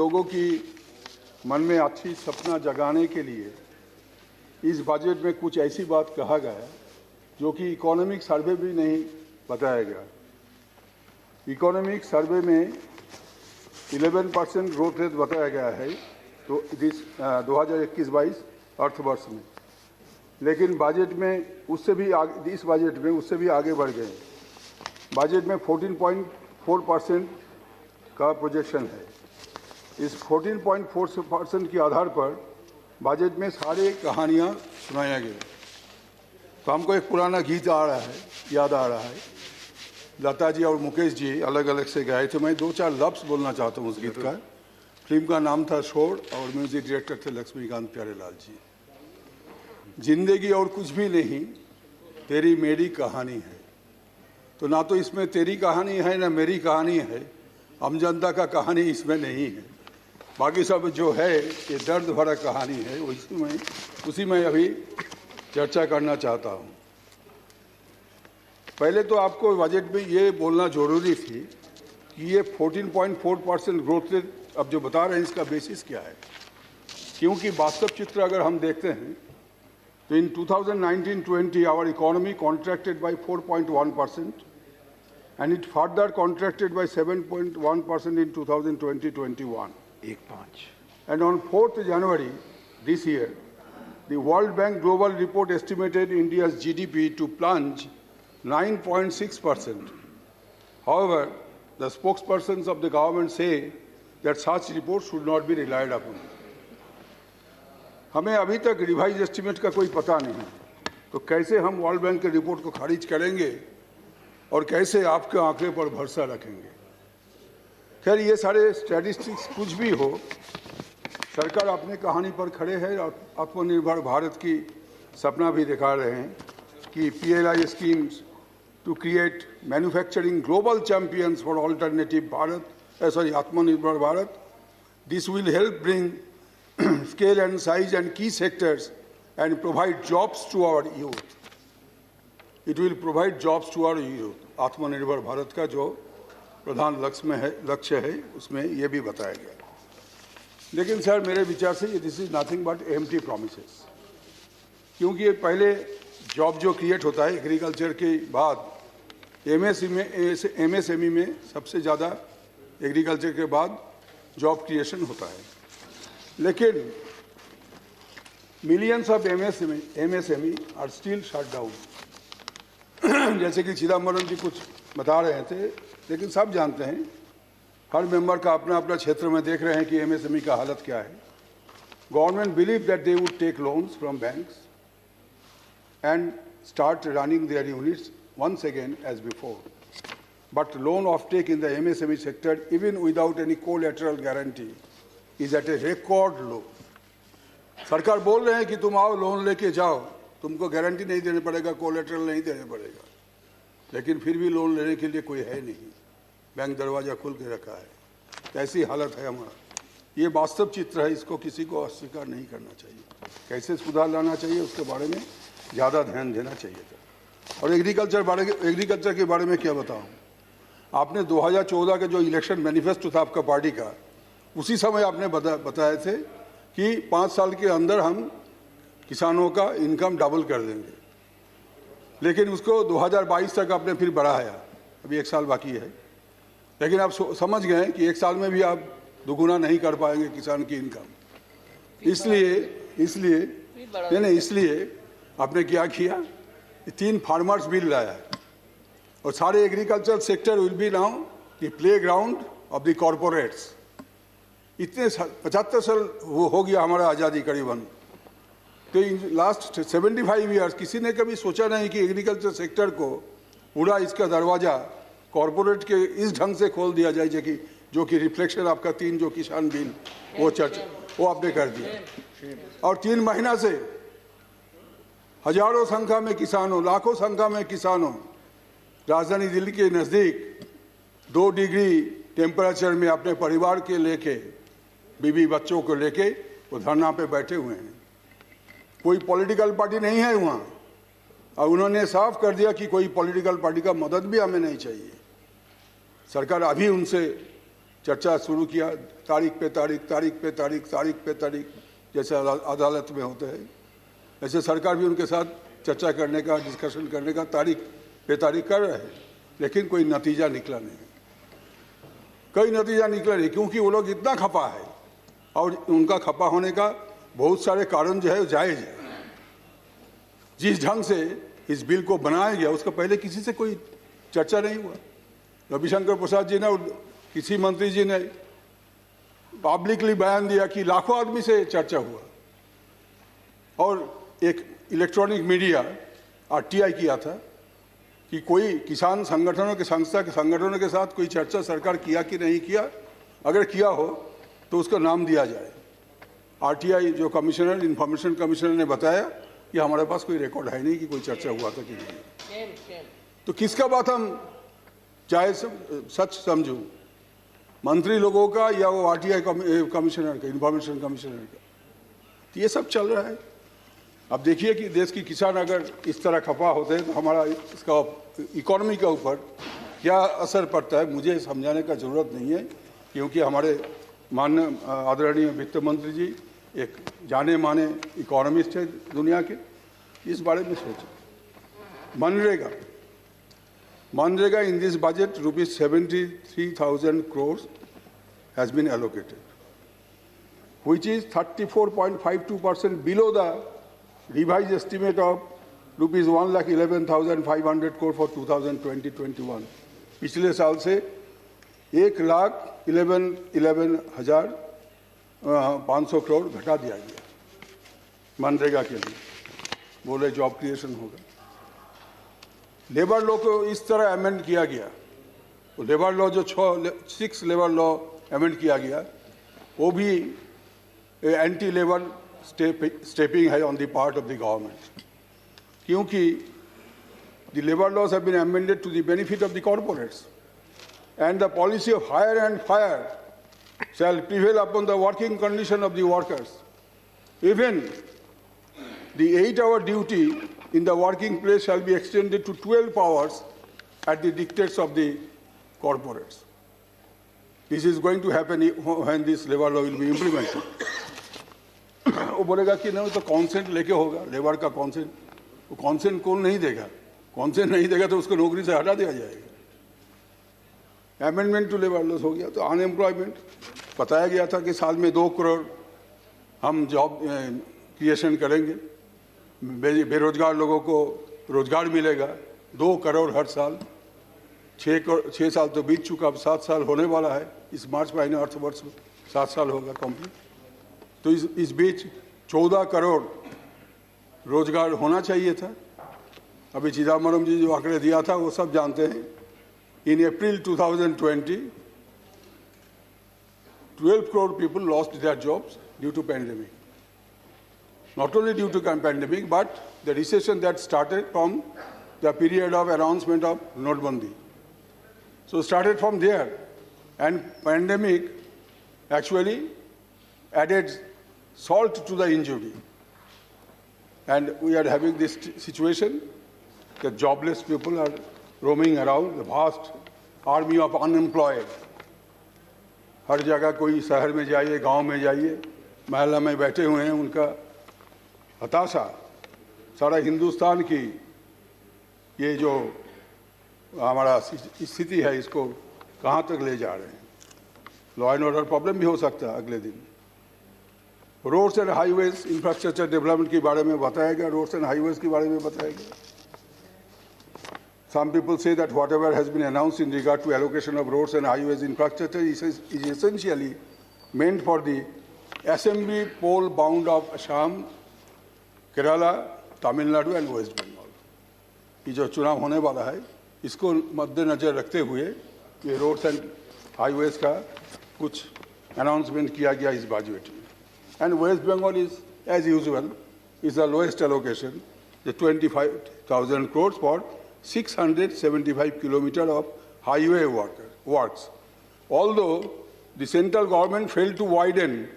लोगों की मन में अच्छी सपना जगाने के लिए इस बजट में कुछ ऐसी बात कहा गया जो कि इकोनॉमिक सर्वे भी नहीं बताया गया। इकोनॉमिक सर्वे में 11% ग्रोथ रेट बताया गया है तो इस 2021-22 अर्थ वर्ष में, लेकिन बजट में उससे भी आगे, इस बजट में उससे भी आगे बढ़ गए। बजट में 14.4% का प्रोजेक्शन है। इस 14.4% के आधार पर बजट में सारे कहानियाँ सुनाया गया। तो हमको एक पुराना गीत याद आ रहा है। लता जी और मुकेश जी अलग अलग से गाए थे। मैं 2-4 लफ्ज़ बोलना चाहता हूँ उस गीत का। फिल्म का नाम था शोर और म्यूजिक डायरेक्टर थे लक्ष्मीकांत प्यारेलाल जी। जिंदगी और कुछ भी नहीं, तेरी मेरी कहानी है। तो ना तो इसमें तेरी कहानी है ना मेरी कहानी है, आम जनता का कहानी इसमें नहीं है। बाकी सब जो है ये दर्द भरा कहानी है, उसी में अभी चर्चा करना चाहता हूँ। पहले तो आपको बजट में ये बोलना जरूरी थी कि ये 14.4% ग्रोथ रेट अब जो बता रहे हैं इसका बेसिस क्या है, क्योंकि वास्तव चित्र अगर हम देखते हैं तो in 2019-20 our economy contracted by 4.1% and it further contracted by 7.1% in 2020-21. And on 4th January this year, the World Bank Global Report estimated India's GDP to plunge 9.6%. However, the spokespersons of the government say that such reports should not be relied upon. हमें अभी तक revise estimate का कोई पता नहीं है, तो कैसे हम वर्ल्ड बैंक के रिपोर्ट को खारिज करेंगे और कैसे आपके आंकड़े पर भरोसा रखेंगे। खैर, ये सारे स्टैटिस्टिक्स कुछ भी हो, सरकार अपने कहानी पर खड़े है और आत्मनिर्भर भारत की सपना भी दिखा रहे हैं कि PLI schemes to create manufacturing global champions for alternative Bharat, Atmanirbhar Bharat. This will help bring scale and size and key sectors and provide jobs to our youth. It will provide jobs to our youth. आत्मनिर्भर भारत का जो प्रधान लक्ष्य है उसमें ये भी बताया गया। लेकिन सर, मेरे विचार से this is nothing but empty promises, क्योंकि ये पहले जॉब जो क्रिएट होता है एग्रीकल्चर के बाद MSME में सबसे ज़्यादा एग्रीकल्चर के बाद जॉब क्रिएशन होता है, लेकिन millions of MSME are still shut down. जैसे कि चिदम्बरम जी कुछ बता रहे थे, लेकिन सब जानते हैं, हर मेंबर का अपना अपना क्षेत्र में देख रहे हैं कि MSME का हालत क्या है। Government believe that they would take loans from banks and start running their units once again as before. But loan offtake in the MSME sector, even without any collateral guarantee, is at a record low. सरकार बोल रहे हैं कि तुम आओ loan लेके जाओ, तुमको गारंटी नहीं देने पड़ेगा, कोलेटरल नहीं देने पड़ेगा, लेकिन फिर भी लोन लेने के लिए कोई है नहीं, बैंक दरवाजा खुल के रखा है। ऐसी हालत है हमारा। ये वास्तव चित्र है, इसको किसी को अस्वीकार नहीं करना चाहिए। कैसे सुधार लाना चाहिए उसके बारे में ज़्यादा ध्यान देना चाहिए था। और एग्रीकल्चर के बारे में क्या बताऊँ, आपने 2014 का जो इलेक्शन मैनिफेस्टो था आपका पार्टी का, उसी समय आपने बताए थे कि 5 साल के अंदर हम किसानों का इनकम डबल कर देंगे, लेकिन उसको 2022 तक आपने फिर बढ़ाया। अभी 1 साल बाकी है, लेकिन आप समझ गए कि 1 साल में भी आप दुगुना नहीं कर पाएंगे किसान की इनकम। इसलिए आपने क्या किया, 3 फार्मर्स बिल लाया और सारे agriculture sector will be now the play ground of the corporates. इतने 75 साल वो हो गया हमारा आज़ादी करीबन, तो इन लास्ट 75 ईयर्स किसी ने कभी सोचा नहीं कि एग्रीकल्चर सेक्टर को पूरा इसका दरवाज़ा कॉरपोरेट के इस ढंग से खोल दिया जाए, जो कि रिफ्लेक्शन आपका 3 जो किसान बिल वो आपने कर दिया। और 3 महीना से हजारों संख्या में किसानों, लाखों संख्या में किसानों राजधानी दिल्ली के नज़दीक 2 डिग्री टेम्परेचर में अपने परिवार के लेके, बीवी बच्चों को लेके वो धरना पे बैठे हुए हैं। कोई पॉलिटिकल पार्टी नहीं है वहाँ, और उन्होंने साफ कर दिया कि कोई पॉलिटिकल पार्टी का मदद भी हमें नहीं चाहिए। सरकार अभी उनसे चर्चा शुरू किया, तारीख पे तारीख, तारीख पे तारीख, तारीख पे तारीख, जैसे अदालत में होते हैं, ऐसे सरकार भी उनके साथ चर्चा करने का, डिस्कशन करने का तारीख पे तारीख कर रहे हैं, लेकिन कोई नतीजा निकला नहीं, कोई नतीजा निकला नहीं, क्योंकि वो लोग इतना खपा है और उनका खपा होने का बहुत सारे कारण जो है जायज़ है। जिस ढंग से इस बिल को बनाया गया उसका पहले किसी से कोई चर्चा नहीं हुआ। रविशंकर प्रसाद जी ने और किसी मंत्री जी ने पब्लिकली बयान दिया कि लाखों आदमी से चर्चा हुआ, और एक इलेक्ट्रॉनिक मीडिया आरटीआई किया था कि कोई किसान संगठनों के संगठनों के साथ कोई चर्चा सरकार किया कि नहीं किया, अगर किया हो तो उसका नाम दिया जाए। आरटीआई जो कमिश्नर, इंफॉर्मेशन कमिश्नर ने बताया कि हमारे पास कोई रिकॉर्ड है नहीं कि कोई चर्चा हुआ था कि नहीं। तो किसका बात हम चाहे सच समझूं, मंत्री लोगों का या वो आरटीआई कमिश्नर का, इंफॉर्मेशन कमिश्नर का? तो ये सब चल रहा है। अब देखिए कि देश की किसान अगर इस तरह खपा होते हैं तो हमारा इसका इकोनॉमी के ऊपर क्या असर पड़ता है मुझे समझाने का ज़रूरत नहीं है, क्योंकि हमारे माननीय आदरणीय वित्त मंत्री जी एक जाने माने इकोनॉमिस्ट है दुनिया के, इस बारे में सोचें। MNREGA in this budget rupees 73,000 crores has been allocated, which is 34.52% below the revised estimate of rupees 1,11,500 crore for 2020-21। पिछले साल से 1,11,500 करोड़ घटा दिया गया मनरेगा के लिए, बोले जॉब क्रिएशन होगा। लेबर लॉ को इस तरह अमेंड किया गया, तो लेबर लॉ जो 6 लेबर लॉ अमेंड किया गया वो भी एंटी लेबर स्टेपिंग है on the part of the government, क्योंकि the labour laws have been amended to the benefit of the corporates and the policy of hire and fire shall prevail upon the working condition of the workers. Even the 8-hour duty in the working place shall be extended to 12 hours at the dictates of the corporates. This is going to happen when this labor law will be implemented. वो बोलेगा कि नहीं तो consent लेके होगा, labour का consent, वो consent कौन नहीं देगा? कॉन्सेंट नहीं देगा तो उसको नौकरी से हटा दिया जाएगा। अमेंडमेंट टू लेबर लॉज हो गया। तो अनएम्प्लॉयमेंट बताया गया था कि साल में 2 करोड़ हम जॉब क्रिएशन करेंगे, बेरोजगार लोगों को रोजगार मिलेगा, 2 करोड़ हर साल। 6 साल तो बीत चुका, अब 7 साल होने वाला है। इस मार्च महीने अर्थ वर्ष में 7 साल होगा कंप्लीट। तो इस बीच 14 करोड़ रोजगार होना चाहिए था। अभी चिदम्बरम जी जो आंकड़े दिया था वो सब जानते हैं। In April 2020, 12 crore people lost their jobs due to pandemic. Not only due to pandemic, but the recession that started from the period of announcement of Notbandi. So started from there, and pandemic actually added salt to the injury. And we are having this situation that jobless people are roaming around, the vast army of unemployed. हर जगह कोई शहर में जाइए, गांव में जाइए, महल्ला में बैठे हुए हैं, उनका हताशा सारा हिंदुस्तान की ये जो हमारा स्थिति है इसको कहाँ तक ले जा रहे हैं। लॉ एंड ऑर्डर प्रॉब्लम भी हो सकता है अगले दिन। Roads and highways infrastructure development के बारे में बताया गया, रोड्स एंड हाईवेज के बारे में बताया गया। Some people say that whatever has been announced in regard to allocation of roads and highways infrastructure is essentially meant for the assembly poll bound of Assam, Kerala, Tamil Nadu and West Bengal. ये जो चुनाव होने वाला है इसको मद्देनजर रखते हुए ये रोड्स एंड हाईवेज का कुछ अनाउंसमेंट किया गया इस बजट में। And West Bengal is as usual is the lowest allocation, the 25,000 crores for 675 kilometers of highway works. Although the central government failed to widen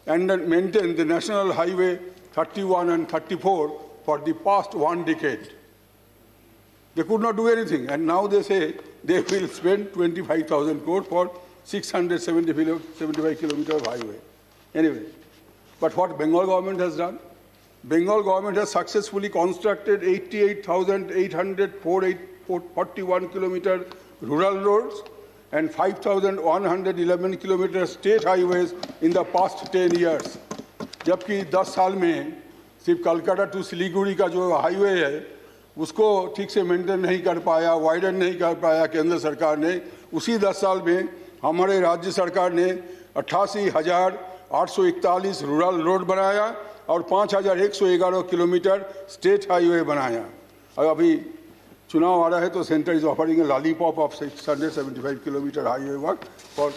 and maintain the National Highway 31 and 34 for the past 1 decade. They could not do anything, and now they say they will spend 25,000 crores for 675 kilometers of highway. Anyway, but what Bengal government has done? Bengal government has successfully constructed 88,841 kilometers rural roads and 5,111 kilometers state highways in the past 10 years. जबकि 10 साल में सिर्फ Calcutta to Siliguri का जो highway है उसको ठीक से मेंटेन नहीं कर पाया, वाइडन नहीं कर पाया केंद्र सरकार ने। उसी 10 साल में हमारे राज्य सरकार ने 88,841 रूरल रोड बनाया और 5,111 किलोमीटर स्टेट हाईवे बनाया। और अभी चुनाव आ रहा है तो centre is offering a lollipop of 675 kilometre highway work for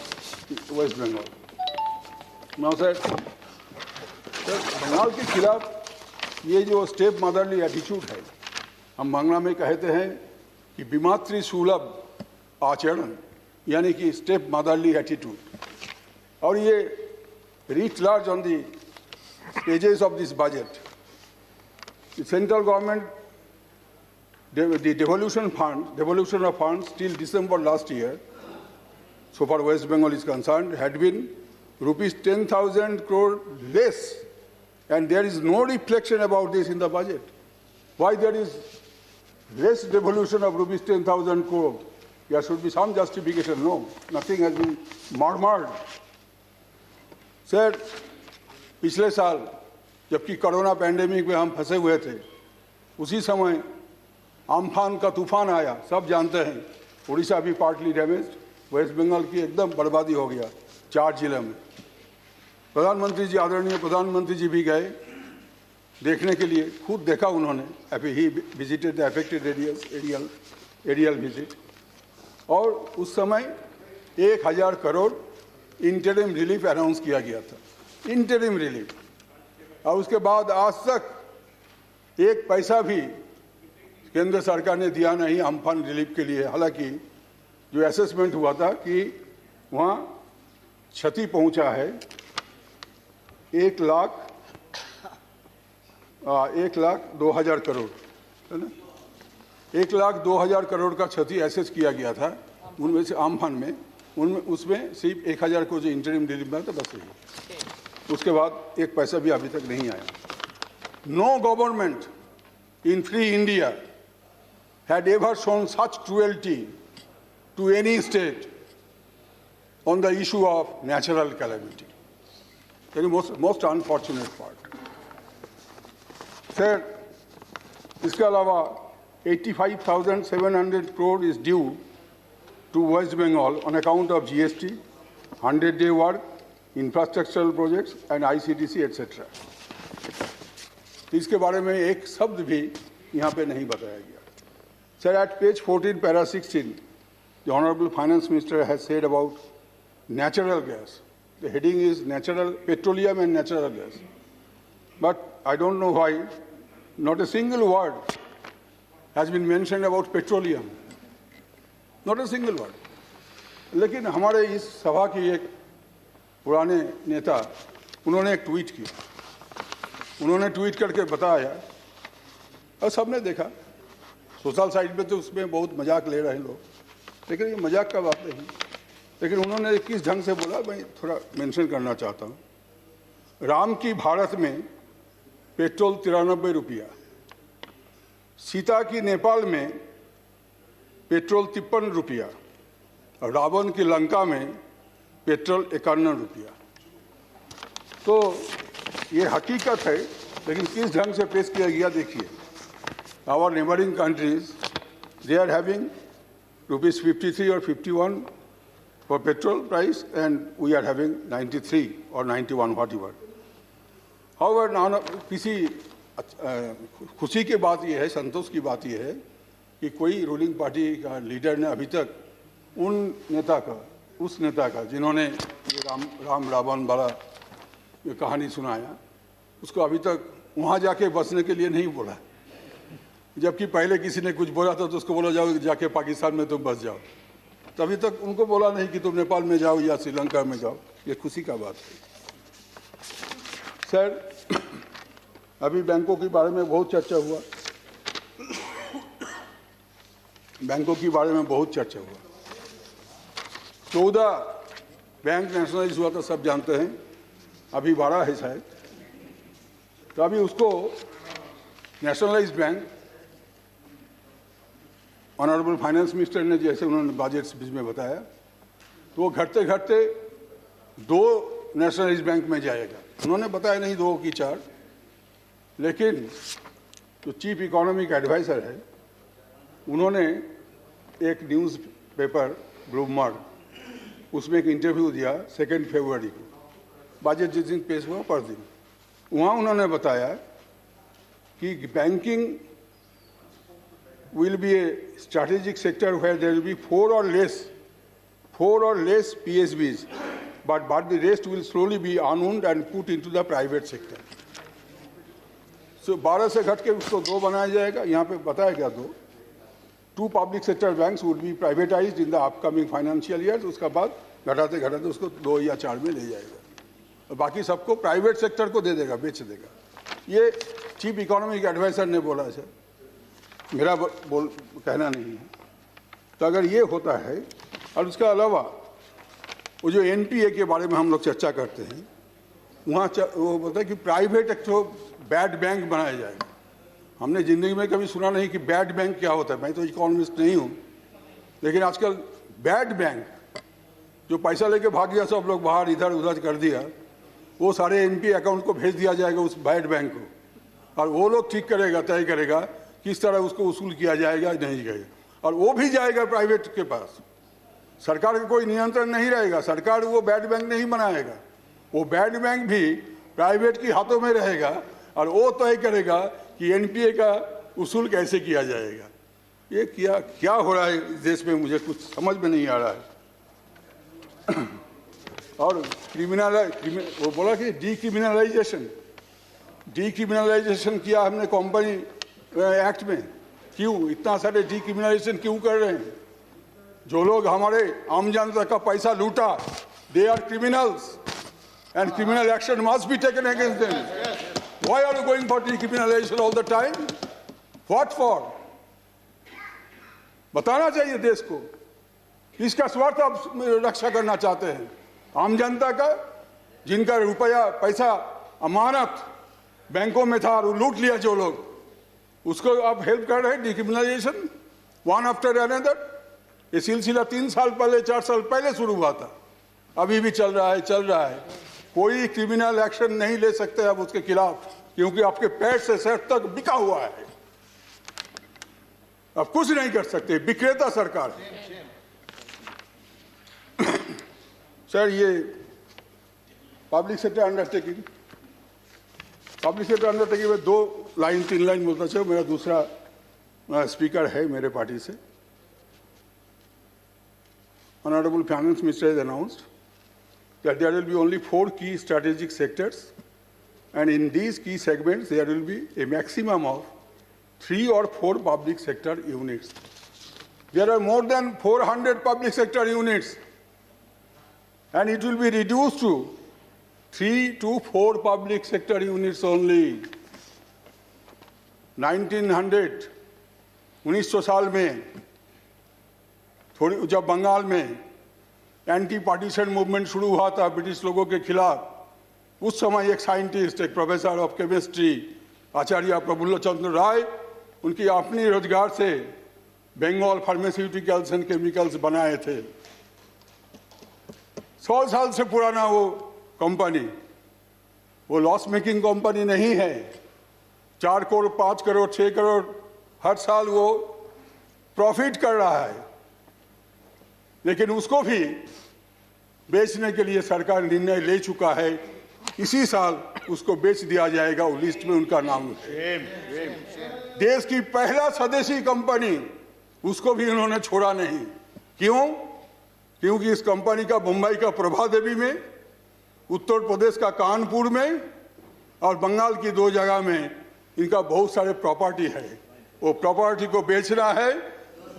West Bengal. Now sir, Bengal के खिलाफ ये जो स्टेप मदरली एटीट्यूड है, हम बांग्ला में कहते हैं कि विमातृ सुलभ आचरण, यानी कि स्टेप मदरली एटीट्यूड, और ये reach large on the pages of this budget. The central government, the devolution of funds till December last year, so far West Bengal is concerned, had been rupees 10,000 crore less, and there is no reflection about this in the budget. Why there is less devolution of rupees 10,000 crore? There should be some justification. No, nothing has been murmured. Sir, पिछले साल जबकि corona pandemic में हम फंसे हुए थे, उसी समय अम्फान का तूफान आया, सब जानते हैं। उड़ीसा भी पार्टली डैमेज्ड, वेस्ट बंगाल की एकदम बर्बादी हो गया 4 जिले में। प्रधानमंत्री जी, आदरणीय प्रधानमंत्री जी भी गए देखने के लिए, खुद देखा उन्होंने। He visited the affected aerial visit, और उस समय 1,000 करोड़ इंटरिम रिलीफ अनाउंस किया गया था, इंटरिम रिलीफ। और उसके बाद आज तक 1 पैसा भी केंद्र सरकार ने दिया नहीं अम्फान रिलीफ के लिए। हालांकि जो असेसमेंट हुआ था कि वहाँ क्षति पहुँचा है 1,02,000 करोड़, है ना। 1,02,000 करोड़ का क्षति एसेस किया गया था, उनमें से अम्फान में, उसमें सिर्फ 1,000 को जो इंटरिम रिलीफ मिला था बस यही। उसके बाद 1 पैसा भी अभी तक नहीं आया। No government in free India had ever shown such cruelty to any state on the issue of natural calamity. Very most unfortunate part. Sir, इसके अलावा 85,700 crore is due to West Bengal on account of GST, 100-day work, infrastructural projects and ICTC etc. इसके बारे में एक शब्द भी यहाँ पे नहीं बताया गया. Sir, at page 14, para 16, the Honorable Finance Minister has said about natural gas. The heading is natural, petroleum and natural gas. But I don't know why not a single word has been mentioned about petroleum. Not a single word. लेकिन हमारे इस सभा की एक पुराने नेता, उन्होंने एक ट्वीट किया. उन्होंने ट्वीट करके बताया और सबने देखा. सोशल साइट पे तो उसमें बहुत मजाक ले रहे हैं लोग, लेकिन ये मजाक का बात नहीं. लेकिन उन्होंने किस ढंग से बोला, मैं थोड़ा मेंशन करना चाहता हूँ. राम की भारत में पेट्रोल 93 रुपया, सीता की नेपाल में पेट्रोल 53 रुपया और रावण की लंका में पेट्रोल 51 रुपया. तो ये हकीकत है, लेकिन किस ढंग से पेश किया गया देखिए. Our neighboring countries, they are having rupees 53 or 51 for petrol price, and we are having 93 or 91, whatever. However, किसी खुशी की बात यह है, संतोष की बात यह है कि कोई रूलिंग पार्टी का लीडर ने अभी तक उस नेता का जिन्होंने ये राम रावण वाला ये कहानी सुनाया, उसको अभी तक वहाँ जाके बसने के लिए नहीं बोला. जबकि पहले किसी ने कुछ बोला था तो उसको बोला जाओ जाके पाकिस्तान में तुम बस जाओ. तभी तक उनको बोला नहीं कि तुम नेपाल में जाओ या श्रीलंका में जाओ. ये खुशी का बात है. सर, अभी बैंकों के बारे में बहुत चर्चा हुआ. बैंकों के बारे में बहुत चर्चा हुआ. 14 बैंक नेशनलाइज हुआ तो सब जानते हैं, अभी 12 है शायद। तो अभी उसको nationalise bank honourable finance minister ने जैसे उन्होंने बजट स्पीच में बताया, तो वो घटते घटते 2 नेशनलाइज बैंक में जाएगा। उन्होंने बताया नहीं 2 की 4, लेकिन जो चीफ इकोनॉमिक एडवाइज़र है उन्होंने एक न्यूज़ पेपर ब्लूमबर्ग उसमें एक इंटरव्यू दिया 2 फरवरी को, बजट जिस दिन पेश हुआ पर दिन। वहाँ उन्होंने बताया कि banking will be a strategic sector where there will be 4 or less PSBs, but the rest will slowly be unwound and put into the private sector. So 12 से घट के उसको 2 बनाया जाएगा। यहाँ पे बताया गया 2 public sector banks would be privatized in the upcoming financial years। उसका बाद घटाते घटाते उसको 2 या 4 में ले जाएगा और बाकी सबको प्राइवेट सेक्टर को दे देगा, बेच देगा। ये चीफ इकोनॉमिक एडवाइजर ने बोला है, मेरा कहना नहीं है। तो अगर ये होता है, और उसके अलावा वो जो एनपीए के बारे में हम लोग चर्चा करते हैं, वहाँ वो बोलता है कि प्राइवेट एक तो बैड बैंक बनाया जाएगा। हमने ज़िंदगी में कभी सुना नहीं कि बैड बैंक क्या होता है। मैं तो इकोनॉमिस्ट नहीं हूँ, लेकिन आजकल बैड बैंक जो पैसा लेके भाग गया, सब लोग बाहर इधर उधर कर दिया, वो सारे एनपीए अकाउंट को भेज दिया जाएगा उस बैड बैंक को, और वो लोग ठीक करेगा, तय करेगा किस तरह उसको वसूल किया जाएगा, नहीं जाएगा, और वो भी जाएगा प्राइवेट के पास। सरकार का कोई नियंत्रण नहीं रहेगा, सरकार वो बैड बैंक नहीं बनाएगा, वो बैड बैंक भी प्राइवेट के हाथों में रहेगा और वो तय करेगा कि एनपीए का वसूल कैसे किया जाएगा। ये क्या हो रहा है इस देश में, मुझे कुछ समझ में नहीं आ रहा है। और वो बोला कि डीक्रिमिनलाइजेशन किया हमने कंपनी एक्ट में। क्यों इतना सारे डीक्रिमिनलाइजेशन क्यों कर रहे हैं? जो लोग हमारे आम जनता का पैसा लूटा, they are criminals and criminal action must be taken against them. Why are you going for decriminalization all the time? What for? बताना चाहिए देश को। इसका स्वार्थ आप रक्षा करना चाहते हैं आम जनता का, जिनका रुपया पैसा अमानत बैंकों में था और लूट लिया जो लोग, उसको आप हेल्प कर रहे हैं। डिक्रिमिनलाइजेशन वन आफ्टर अनदर, ये सिलसिला 3 साल पहले 4 साल पहले शुरू हुआ था, अभी भी चल रहा है। कोई क्रिमिनल एक्शन नहीं ले सकते अब उसके खिलाफ, क्योंकि आपके पैर से सर तक बिका हुआ है। अब कुछ नहीं कर सकते, विक्रेता सरकार है। सर, ये पब्लिक सेक्टर अंडरटेकिंग में 2 लाइन 3 लाइन बोलता चाहिए। मेरा दूसरा स्पीकर है मेरे पार्टी से। Honorable Finance Minister has announced that there will be only 4 key strategic sectors, and in these key segments there will be a maximum of 3 or 4 public sector units. There are more than 400 public sector units, and it will be reduced to 3 to 4 public sector units only. 1900 साल में जब बंगाल में anti partition movement शुरू हुआ था British लोगों के खिलाफ, उस समय एक साइंटिस्ट, एक प्रोफेसर ऑफ केमिस्ट्री आचार्य प्रफुल्ल चंद्र राय, उनकी अपनी रोजगार से बंगाल फार्मास्यूटिकल्स एंड केमिकल्स बनाए थे। 100 साल से पुराना वो कंपनी, वो लॉस मेकिंग कंपनी नहीं है। 4 करोड़ 5 करोड़ 6 करोड़ हर साल वो प्रॉफिट कर रहा है, लेकिन उसको भी बेचने के लिए सरकार निर्णय ले चुका है। इसी साल उसको बेच दिया जाएगा, वो लिस्ट में उनका नाम है। देश की पहला स्वदेशी कंपनी, उसको भी उन्होंने छोड़ा नहीं। क्यों? क्योंकि इस कंपनी का मुंबई का प्रभा देवी में, उत्तर प्रदेश का कानपुर में और बंगाल की 2 जगह में इनका बहुत सारे प्रॉपर्टी है। वो प्रॉपर्टी को बेचना है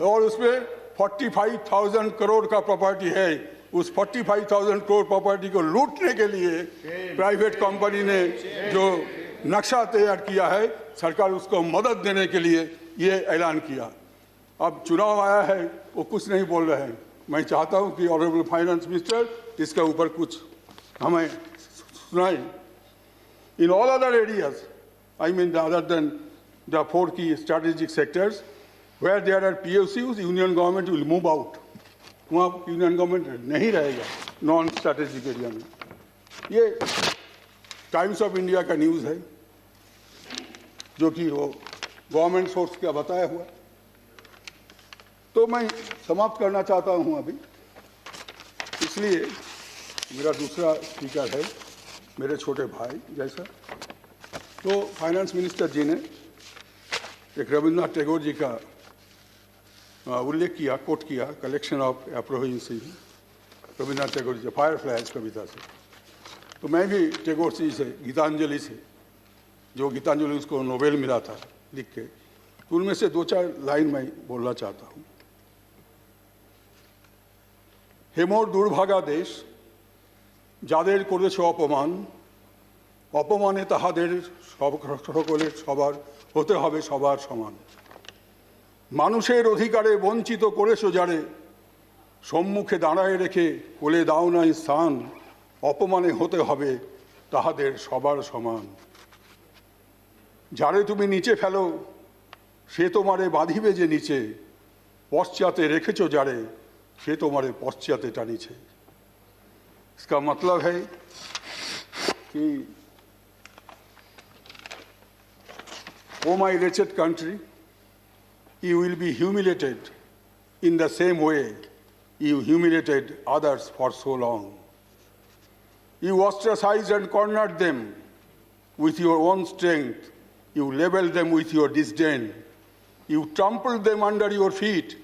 और उसमें 45,000 करोड़ का प्रॉपर्टी है। उस 45,000 करोड़ प्रॉपर्टी को लूटने के लिए प्राइवेट कंपनी ने जो नक्शा तैयार किया है, सरकार उसको मदद देने के लिए ये ऐलान किया। अब चुनाव आया है, वो कुछ नहीं बोल रहे हैं। मैं चाहता हूं कि ऑनरेबल फाइनेंस मिनिस्टर इसके ऊपर कुछ हमें सुनाएं. In all other areas, I mean other than the 4 key strategic sectors, where there are PSUs, union government will move out. वहाँ यूनियन गवर्नमेंट नहीं रहेगा नॉन स्ट्रैटेजिक एरिया में. ये टाइम्स ऑफ इंडिया का न्यूज़ है, जो कि वो गवर्नमेंट सोर्स का बताया हुआ. तो मैं समाप्त करना चाहता हूँ अभी. इसलिए मेरा दूसरा स्पीकर है मेरे छोटे भाई जैसा. तो फाइनेंस मिनिस्टर जी ने एक रविन्द्रनाथ टैगोर जी का उल्लेख किया, कोट किया, कलेक्शन ऑफ एप्रोहिंसी, रविन्द्रनाथ टैगोर जी फायर फ्लाइज कविता से. तो मैं भी टैगोर जी से गीतांजलि से, जो गीतांजलि उसको नोबेल मिला था लिख के, तो उनमें से 2-4 लाइन मैं बोलना चाहता हूँ. হে মোর দুর্ভাগা দেশ, যাদের করেছ অপমান, অপমানে তাহাদের সকলের সবার হতে হবে সবার সমান. মানুষের অধিকারে বঞ্চিত করেছো যারে, সম্মুখে দাঁড়ায় রেখে কোলে দাও নাই স্থান, অপমানে হতে হবে তাহাদের সবার সমান. যারে তুমি নিচে ফেলো সে তোমারে বাঁধিবে যে নিচে, পশ্চাতে রেখেছো যারে সে তোমারে পশ্চাতে টানিছে. इसका मतलब है कि O my wretched country, you will be humiliated in the same way you humiliated others for so long. You ostracized and cornered them with your own strength. You leveled them with your disdain. You trampled them under your feet.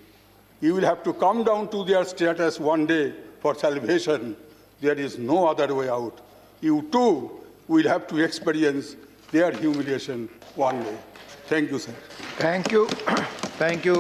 You will have to come down to their status one day for salvation. There is no other way out. You too will have to experience their humiliation one day. Thank you, sir. Thank you. Thank you.